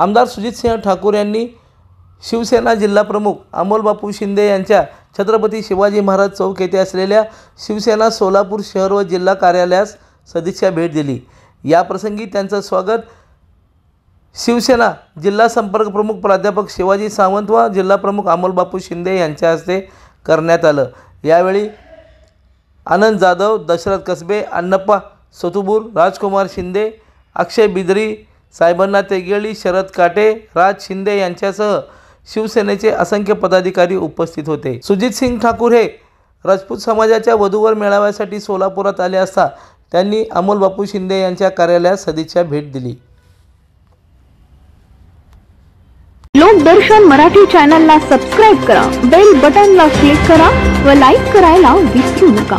आमदार सुजितसिंह ठाकूर यांनी शिवसेना जिल्हाप्रमुख अमोलबापू शिंदे यांच्या छत्रपती शिवाजी महाराज चौक येथे असलेल्या शिवसेना सोलापूर शहर व जिल्हा कार्यालयास सदिच्छा भेट दिली। या प्रसंगी त्यांचं स्वागत शिवसेना जिल्हा संपर्क प्रमुख प्राध्यापक शिवाजी सावंत व जिल्हाप्रमुख अमोलबापू शिंदे यांच्या हस्ते करण्यात आलं। यावेळी आनंद जाधव, दशरथ कसबे, अण्णप्पा सतुबूर, राजकुमार शिंदे, अक्षय बिदरी, साहेबांना तेगेळी, शरद काटे, राज शिंदे यांच्यासह शिवसेनेचे असंख्य पदाधिकारी उपस्थित होते। सुजितसिंह ठाकूर हे राजपूत समाजाच्या वधूवर मेळाव्यासाठी सोलापुरात आले असता त्यांनी अमोलबापू शिंदे यांच्या कार्यालयात सदिच्छा भेट दिली। लोकदर्शन मराठी चॅनलला सबस्क्राइब करा, बेल बटनला क्लिक करा व लाईक करायला विसरू नका।